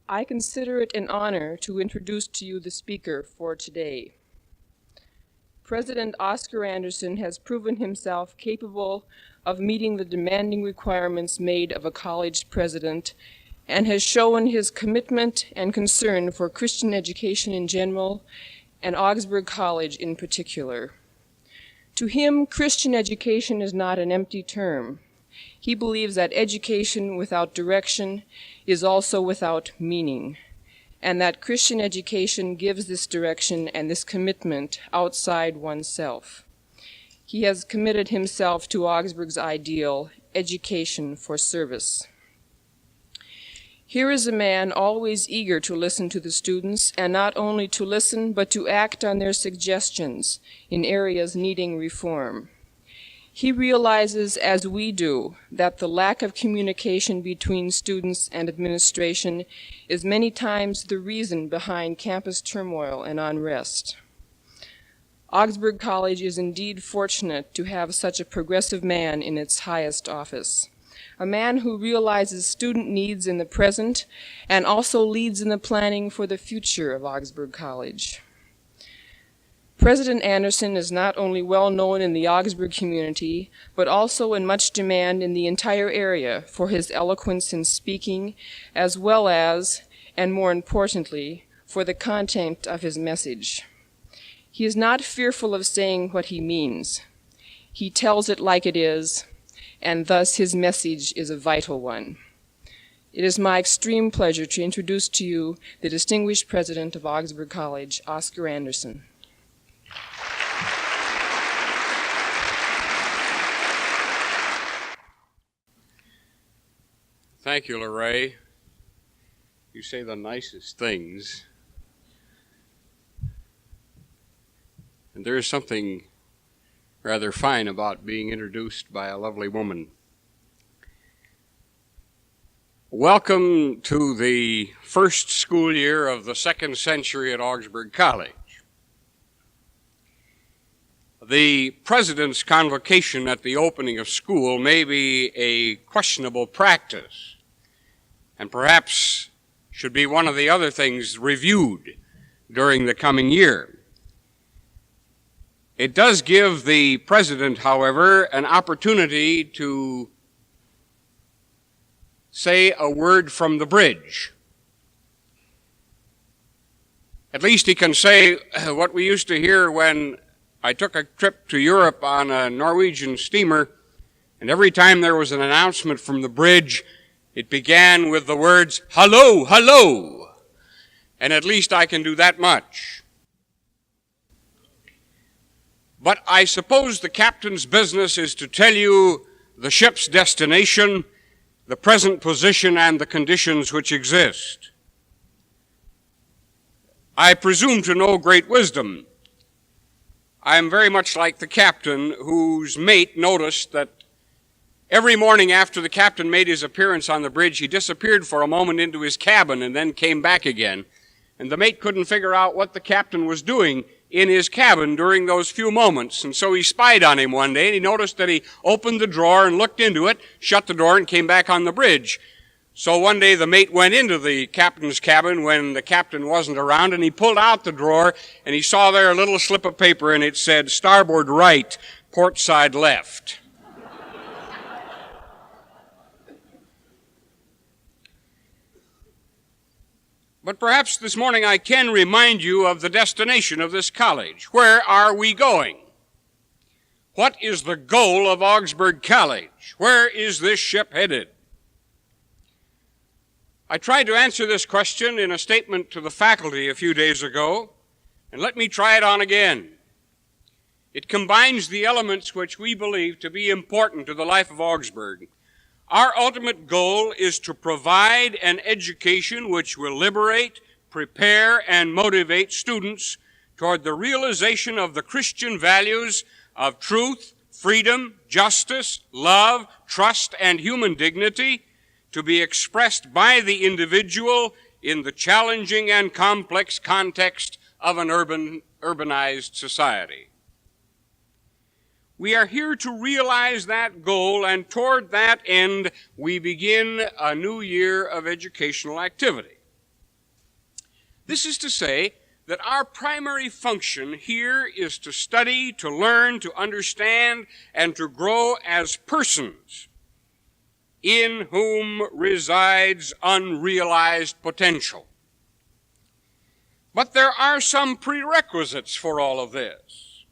I consider it an honor to introduce to you the speaker for today. President Oscar Anderson has proven himself capable of meeting the demanding requirements made of a college president and has shown his commitment and concern for Christian education in general and Augsburg College in particular. To him, Christian education is not an empty term. He believes that education without direction is also without meaning, and that Christian education gives this direction and this commitment outside oneself. He has committed himself to Augsburg's ideal, education for service. Here is a man always eager to listen to the students, and not only to listen, but to act on their suggestions in areas needing reform. He realizes, as we do, that the lack of communication between students and administration is many times the reason behind campus turmoil and unrest. Augsburg College is indeed fortunate to have such a progressive man in its highest office, a man who realizes student needs in the present and also leads in the planning for the future of Augsburg College. President Anderson is not only well known in the Augsburg community, but also in much demand in the entire area for his eloquence in speaking, as well as, and more importantly, for the content of his message. He is not fearful of saying what he means. He tells it like it is, and thus his message is a vital one. It is my extreme pleasure to introduce to you the distinguished president of Augsburg College, Oscar Anderson. Thank you, Lorraine. You say the nicest things. And there is something rather fine about being introduced by a lovely woman. Welcome to the first school year of the second century at Augsburg College. The president's convocation at the opening of school may be a questionable practice, and perhaps should be one of the other things reviewed during the coming year. It does give the president, however, an opportunity to say a word from the bridge. At least he can say what we used to hear when I took a trip to Europe on a Norwegian steamer, and every time there was an announcement from the bridge, it began with the words, "Hello, hello," and at least I can do that much. But I suppose the captain's business is to tell you the ship's destination, the present position, and the conditions which exist. I presume to know great wisdom. I am very much like the captain whose mate noticed that every morning after the captain made his appearance on the bridge, he disappeared for a moment into his cabin and then came back again. And the mate couldn't figure out what the captain was doing in his cabin during those few moments. And so he spied on him one day, and he noticed that he opened the drawer and looked into it, shut the door, and came back on the bridge. So one day the mate went into the captain's cabin when the captain wasn't around, and he pulled out the drawer, and he saw there a little slip of paper, and it said, "Starboard right, port side left." But perhaps this morning I can remind you of the destination of this college. Where are we going? What is the goal of Augsburg College? Where is this ship headed? I tried to answer this question in a statement to the faculty a few days ago, and let me try it on again. It combines the elements which we believe to be important to the life of Augsburg. Our ultimate goal is to provide an education which will liberate, prepare, and motivate students toward the realization of the Christian values of truth, freedom, justice, love, trust, and human dignity to be expressed by the individual in the challenging and complex context of an urbanized society. We are here to realize that goal, and toward that end, we begin a new year of educational activity. This is to say that our primary function here is to study, to learn, to understand, and to grow as persons in whom resides unrealized potential. But there are some prerequisites for all of this.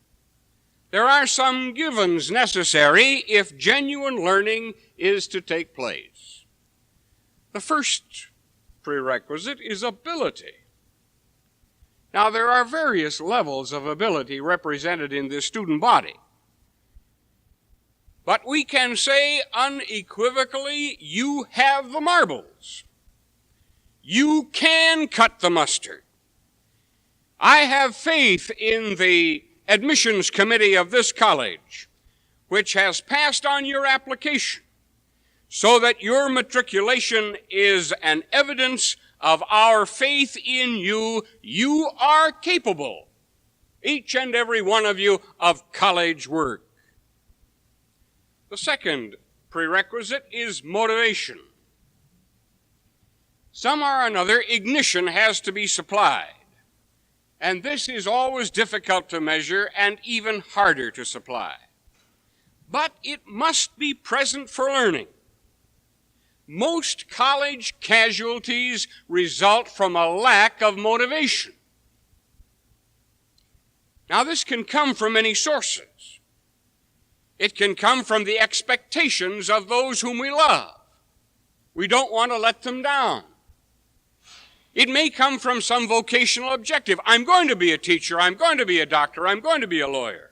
There are some givens necessary if genuine learning is to take place. The first prerequisite is ability. Now, there are various levels of ability represented in this student body. But we can say unequivocally, you have the marbles. You can cut the mustard. I have faith in the admissions committee of this college, which has passed on your application, so that your matriculation is an evidence of our faith in you. You are capable, each and every one of you, of college work. The second prerequisite is motivation. Somehow or another, ignition has to be supplied. And this is always difficult to measure and even harder to supply. But it must be present for learning. Most college casualties result from a lack of motivation. Now, this can come from many sources. It can come from the expectations of those whom we love. We don't want to let them down. It may come from some vocational objective. I'm going to be a teacher. I'm going to be a doctor. I'm going to be a lawyer.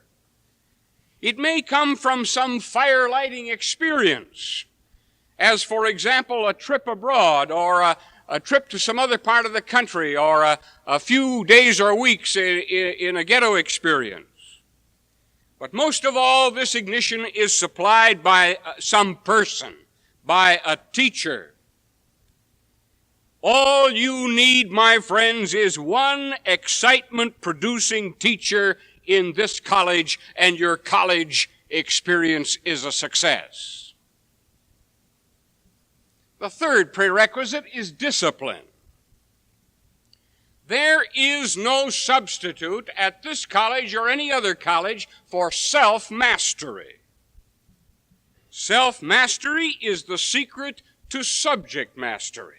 It may come from some fire-lighting experience, as, for example, a trip abroad or a trip to some other part of the country or a few days or weeks in a ghetto experience. But most of all, this ignition is supplied by some person, by a teacher. All you need, my friends, is one excitement-producing teacher in this college, and your college experience is a success. The third prerequisite is discipline. There is no substitute at this college or any other college for self-mastery. Self-mastery is the secret to subject mastery.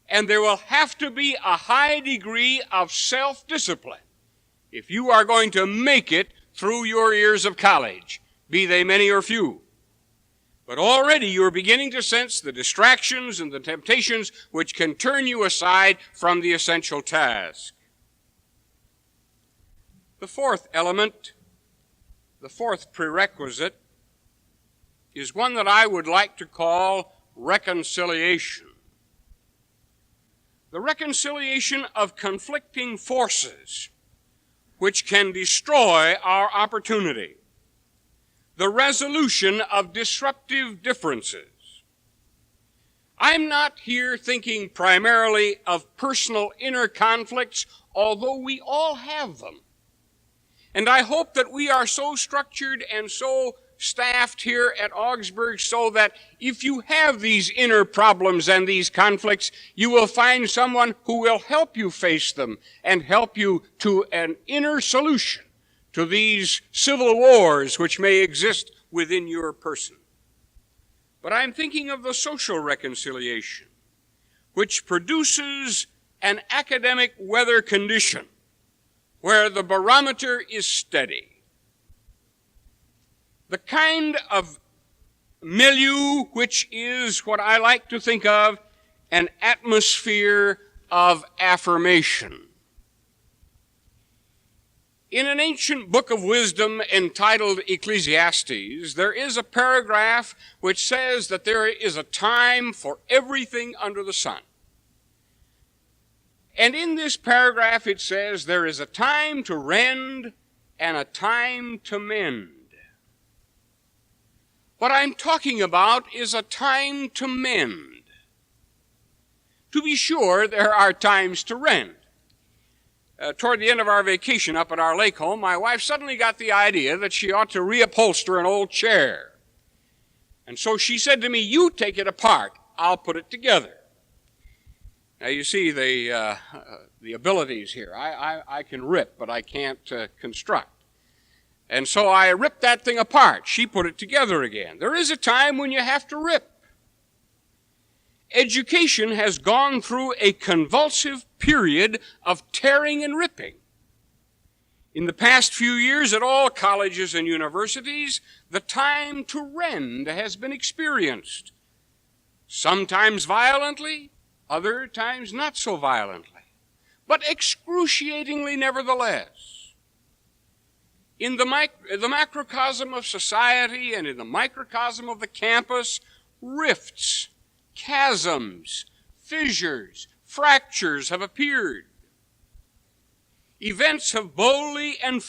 And there will have to be a high degree of self-discipline if you are going to make it through your years of college, be they many or few. But already you're beginning to sense the distractions and the temptations which can turn you aside from the essential task. The fourth element, the fourth prerequisite, is one that I would like to call reconciliation. The reconciliation of conflicting forces which can destroy our opportunity. The resolution of disruptive differences. I'm not here thinking primarily of personal inner conflicts, although we all have them. And I hope that we are so structured and so staffed here at Augsburg so that if you have these inner problems and these conflicts, you will find someone who will help you face them and help you to an inner solution to these civil wars which may exist within your person. But I'm thinking of the social reconciliation, which produces an academic weather condition where the barometer is steady. The kind of milieu which is what I like to think of an atmosphere of affirmation. In an ancient book of wisdom entitled Ecclesiastes, there is a paragraph which says that there is a time for everything under the sun. And in this paragraph it says there is a time to rend and a time to mend. What I'm talking about is a time to mend. To be sure, there are times to rend. Toward the end of our vacation up at our lake home, my wife suddenly got the idea that she ought to reupholster an old chair. And so she said to me, "You take it apart, I'll put it together." Now you see the abilities here. I can rip, but I can't construct. And so I ripped that thing apart. She put it together again. There is a time when you have to rip. Education has gone through a convulsive period of tearing and ripping. In the past few years at all colleges and universities, the time to rend has been experienced. Sometimes violently, other times not so violently, but excruciatingly nevertheless. In the macrocosm of society and in the microcosm of the campus, rifts, chasms, fissures, fractures have appeared. Events have boldly and